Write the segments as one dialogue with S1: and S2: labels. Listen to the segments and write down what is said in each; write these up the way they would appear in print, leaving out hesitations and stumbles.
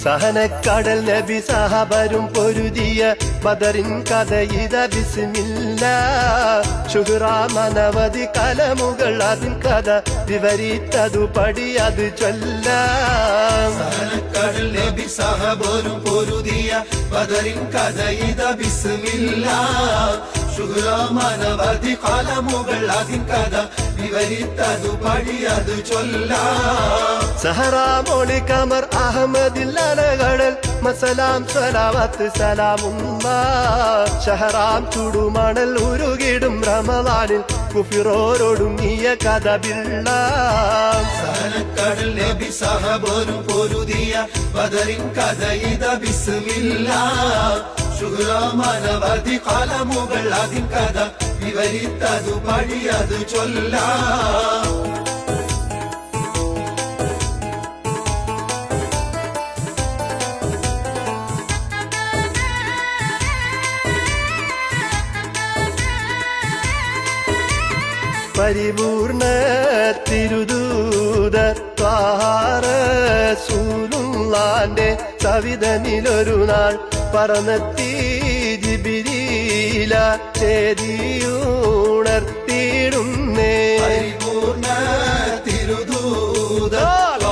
S1: സഹനക്കടൽ നബി സഹബരും പൊരുതിയ ബദറിൻ കഥ ഇത ബിസ്മില്ല. ശുഹ്റാമനവധി കലമുകൾ അതിൻ കഥ വിവരിത്തതു പടി അത് ചൊല്ലാം.
S2: സഹനക്കടൽ നബി സഹബരും പൊരുതിയ ബദറിൻ കഥ ഇത ബിസ്മില്ല. ശുഹ്റാമനവധി കലമുകൾ അതിൻ കഥ വിവരിത്തതു പടി അത് ചൊല്ലാം.
S1: സഹറാമോളി കമർ അഹമ്മദിൽ അലകടൽ മസലാം സലാവത്ത് സലാമുമ്മ. ഷഹറാം ചുടുമണൽ ഉരുകിടും റമളാനിൽ കുഫിറോരൊടുങ്ങിയ കഥ ബില്ലാം.
S2: സഹനക്കടൽ നബി സഹബരും പൊരുതിയ ബദറിൻ കഥ ഇത ബിസ്മില്ല. ശുഹ്റാമനവധി കലമുകൾ അതിൻ കഥ വിവരിത്തതു പടി അത് ചൊല്ലാം.
S1: പരിപൂർണ തിരുദൂതർ റസൂലുള്ളാന്റെ സവിധനിലൊരു നാൾ പറന്നെത്തി ജിബ്രീല ചേതിയുണർത്തിയിടുന്നേ.
S2: പരിപൂർണ തിരുദൂതർ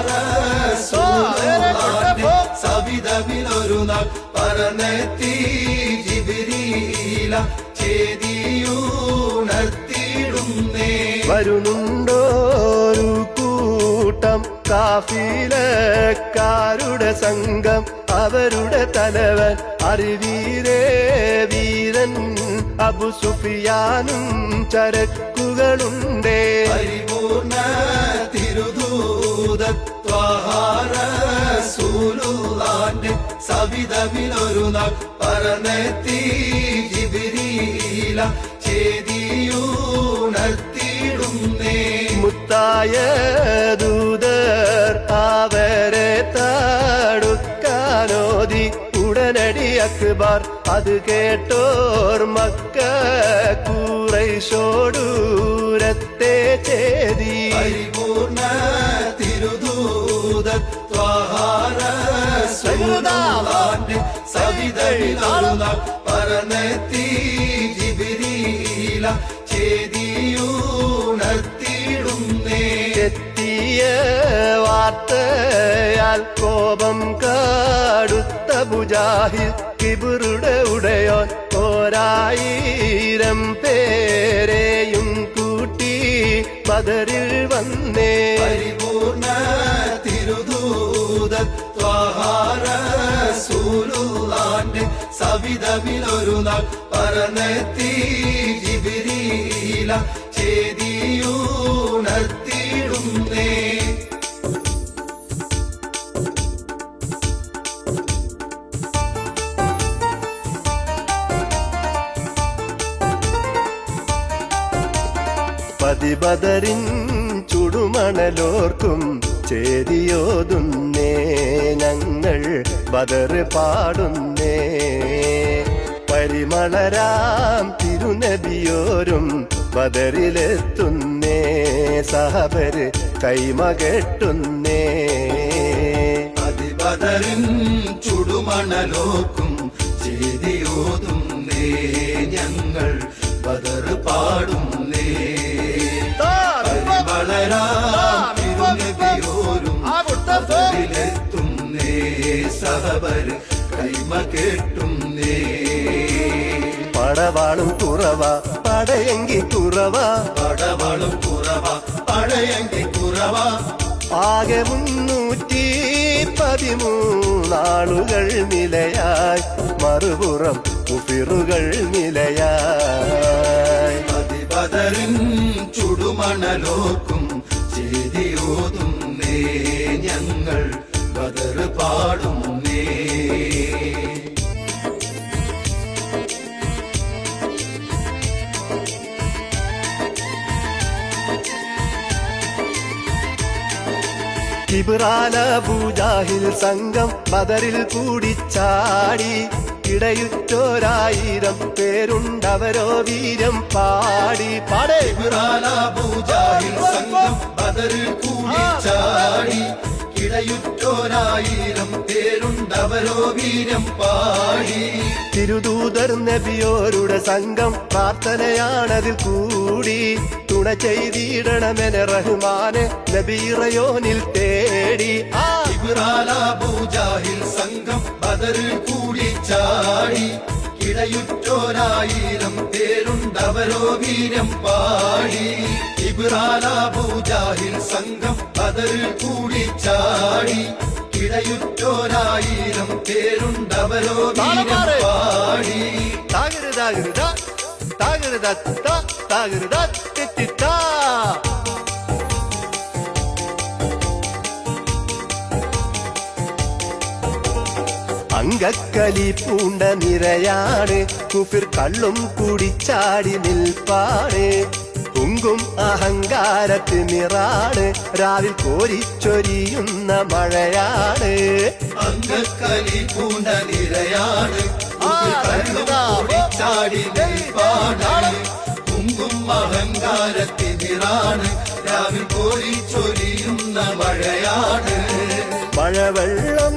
S2: റസൂലുള്ളാന്റെ സവിധനിലൊരു നാൾ പറന്നെത്തി ജിബ്രീല ചേതിയുണർത്തിയിടുന്നേ.
S1: വരുന്നുണ്ടോരു കൂട്ടം കാഫിലക്കാരുടെ സംഘം, അവരുടെ തലവൻ അറിവീരേ വീരൻ അബു സുഫിയാനും ചരക്കുകളുണ്ടേ.
S2: പരിപൂർണ തിരുദൂതർ റസൂലുള്ളാന്റെ സവിധമിലൊരു നാൾ പറന്നെത്തി ജിബ്രീല ചേതിയുണർത്തിയിടുന്നേ.
S1: മുത്തായ ദൂതർ അവരെ തടുക്കാനോതി ഉടനടി അക്ബർ അത് കേട്ടോർ മക്ക ഖുറൈശോടൂരത്തെ ചേതി.
S2: പരിപൂർണ തിരുദൂതർ റസൂലുള്ളാന്റെ സവിധമിലൊരു നാൾ പറന്നെത്തി ജിബ്രീല ചേതിയുണർത്തിയിടുന്നേ.
S1: എത്തിയ വാർത്തയാൽ കോപം കാടുത്ത മുജാഹിദ് കിബറുടെ ഉടയോൻ 1000 പേരെയും കൂട്ടി ബദറിൽ വന്നേ.
S2: പരിപൂർണ തിരുദൂതർ റസൂലുള്ളാന്റെ സവിധമിലൊരു നാൾ പറന്നെത്തി ജിബ്രീല ചേതിയുണർത്തിയിടുന്നേ.
S1: പതിബദറിൻ ചുടുമണലോർക്കും ചേതിയോതുന്നേ ഞങ്ങൾ ബദർ പാടുന്നേ. പരിമളരാം തിരുനബിയോരും ബദറിലെത്തുന്നേ സഹബര് കൈമകെട്ടുന്നേ.
S2: പതിബദറിൻ ചുടുമണലോർക്കും ചേതിയോതുന്നേ ഞങ്ങൾ ബദർ പാടുന്നേ. പരിമളരാം തിരുനബിയോരും ബദറിലെത്തുന്നേ സഹബര് കൈമകെട്ടുന്നേ.
S1: പടവാളും കുറവ പടയെങ്കി കുറവ,
S2: പടവാളും കുറവ പടയെങ്കി കുറവ.
S1: ആകെ 313 ആളുകൾ നിലയായി, മറുപുറം കുഫിറുകൾ നിലയായി.
S2: പതിബദറിൻ ചുടുമണലോർക്കും ചേതിയോതുന്നേ ഞങ്ങൾ ബദർ പാടുന്നേ.
S1: കിബ്റാന അബൂജാഹിൽ സംഘം ബദറിൽ കൂടിച്ചാടി. ഇടയുറ്റോരായിരം പേരുണ്ടവരോ വീര്യം പാടി. പാടേ
S2: ഇബ്രാന അബൂജാഹിൽ സംഘം ബദറിൽ കൂടിച്ചാടി. ഇടയുറ്റോരായിരം പേരുണ്ടവരോ വീര്യം പാടി
S1: തിരുദൂതർ നബിയോരുടെ സംഘം പ്രാർത്ഥനയാണതിൽ കൂടി തുണ ചെയ്തിടണമെന റഹ്മാനെ നബീറയോനിൽ തേടി
S2: ഇബ്രാൽ അബൂജാഹിൽ സംഘം ബദറിൽ കൂടി ചാടി ഇടയുറ്റോരായിരം പേരുണ്ടവരോ വീര്യം പാടി ഇബ്രാൽ അബൂജാഹിൽ സംഘം ബദറിൽ കൂടി ചാടി ഇടയുറ്റോരായിരം പേരുണ്ടവരോ വീര്യം പാടി
S1: താകരുതാകരുത താകരുത താകരുത തെറ്റിത്താ അങ്കക്കലി പൂണ്ട നിരയാണ് കുഫിർ കള്ളും കുടിച്ചാടി നിൽപ്പാണ് പൊങ്കും അഹങ്കാരത്ത് നിറാണ് രാവിൽ കോരിച്ചൊരിയുന്ന മഴയാണ്
S2: അങ്കക്കലി പൂണ്ട നിരയാണ് ചാടി നിൽപ്പാണ് പൊങ്കും അഹങ്കാരത്തിനിറാണ് രാവിൽ കോരി ചൊരിയുന്ന മഴയാണ്
S1: മഴവെള്ളം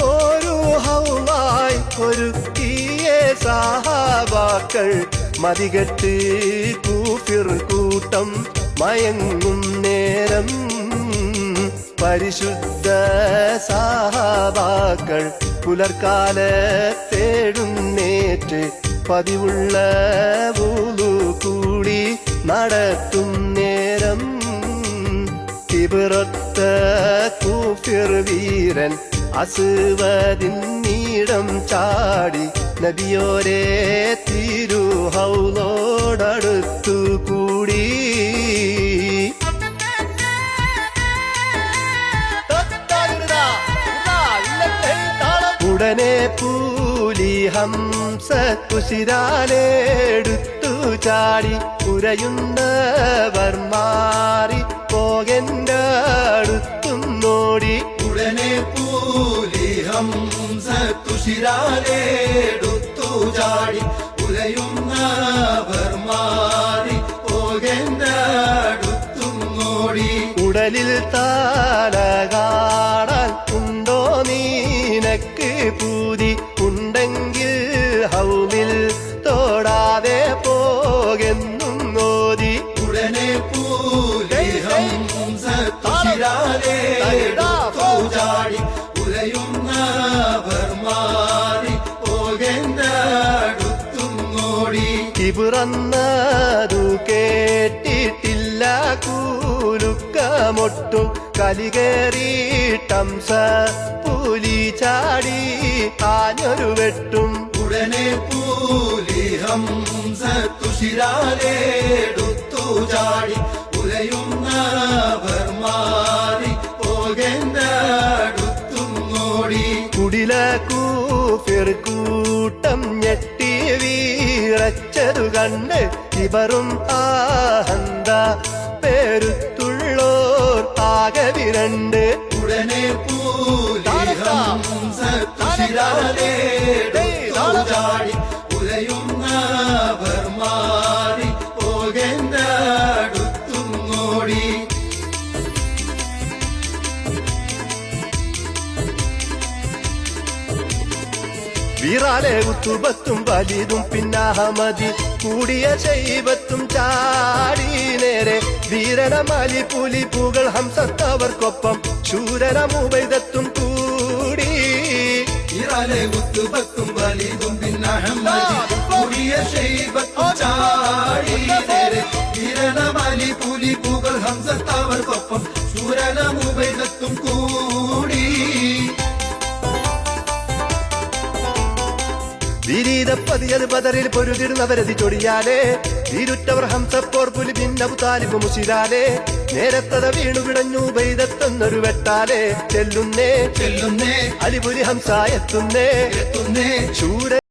S1: ഒരു ഹൗമായി ഒരുക്കിയ സഹാബാക്കൾ മതികെട്ട് കൂഫിർ കൂട്ടം മയങ്ങും നേരം പരിശുദ്ധ സഹാബാക്കൾ പുലർക്കാലത്തേടുന്നേറ്റ് പതിവുള്ള വൂളു കൂടി നടത്തും നേരം കിബിറത്ത കൂഫിർ വീരൻ അസുവതിൻ നീടം ചാടി നബിയോരെ തിരുഹൗലോടടുത്തു കൂടി ഉടനെ പൂലി ഹംസ കുശിരാലെടുത്തു ചാടി ഉരയുന്നവർ മാറി പോകെന്റെ അടുത്തും നോടി
S2: ഉടനെ പൂലി ഹംസ തുഷിരാലെടുത്തു ചാടി ഉലയുന്നവർ മാറി പോകെന്റെ അടുത്തും നോടി
S1: ഉടലിൽ താല കാണാൻ ഉണ്ടോ നീനക്ക് പൂതി ഉണ്ടെങ്കിൽ ഹൗമിൽ തോടാതെ പോകെന്നും നോതി
S2: ഉടനെ പൂലി ഹംസ തുഷിരാലെടുത്തു ചാടി ഉലയുന്നവർ മാറി പോകെന്റെ അടുത്തും നോടി
S1: ഇബുറന്നതു കേട്ടിട്ടില്ല കൂലുക്കമൊട്ടും കലികേറിട്ടംസ പുലി ചാടി ആഞ്ഞൊരു വെട്ടും
S2: ഉടനെ പൂലി ഹംസ തുഷിരാലെടുത്തു ചാടി ഉലയുന്നവർ മാറി പോകെന്റെ അടുത്തും നോടി
S1: കുടില കൂഫിർ കൂട്ടം ഞെട്ടി വീറച്ചതു കണ്ട് ഇവറും ആഹന്ത പേരുത്തുള്ളോർ ആകെ വിരണ്ട്
S2: ഉടനെ പൂലി ഹംസ തുഷിരാലെടുത്തു ചാടി ഉലയുന്നവർ മാറി പോകെന്റെ അടുത്തും നോടി
S1: വീറാലെ ഉത്തുബത്തും വലിതും പിന്നഹമതി കൂടിയ ശൈബത്തും ചാടി നേരെ വീരനമലി പുലി പൂകൾ ഹംസത്തവർക്കൊപ്പം ശൂരനമുബൈദത്തും കൂടി
S2: ഇറാലെ ഉത്തുബത്തും വലിതും പിന്നഹമതി കൂടിയ ശൈബത്തും ചാടി നേരെ വീരനമലി പുലി പൂകൾ ഹംസത്തവർക്കൊപ്പം ശൂരനമുബൈദത്തും കൂടി
S1: വിരീതപ്പതിയത് ബദറിൽ പൊരുതിടുന്നവരതി ചൊടിയാലേ വീരുറ്റവർ ഹംസപ്പോർ പുലി ഭിന്നബു താലിബ് മുഷിരാലേ നേരത്തത വീണു വിടഞ്ഞു ബൈദത്തെന്നൊരു വെട്ടാലേ ചെല്ലുന്നേ
S2: ചെല്ലുന്നേ
S1: അലിപുലി ഹംസ എത്തുന്നേ
S2: എത്തുന്നേ
S1: ശൂര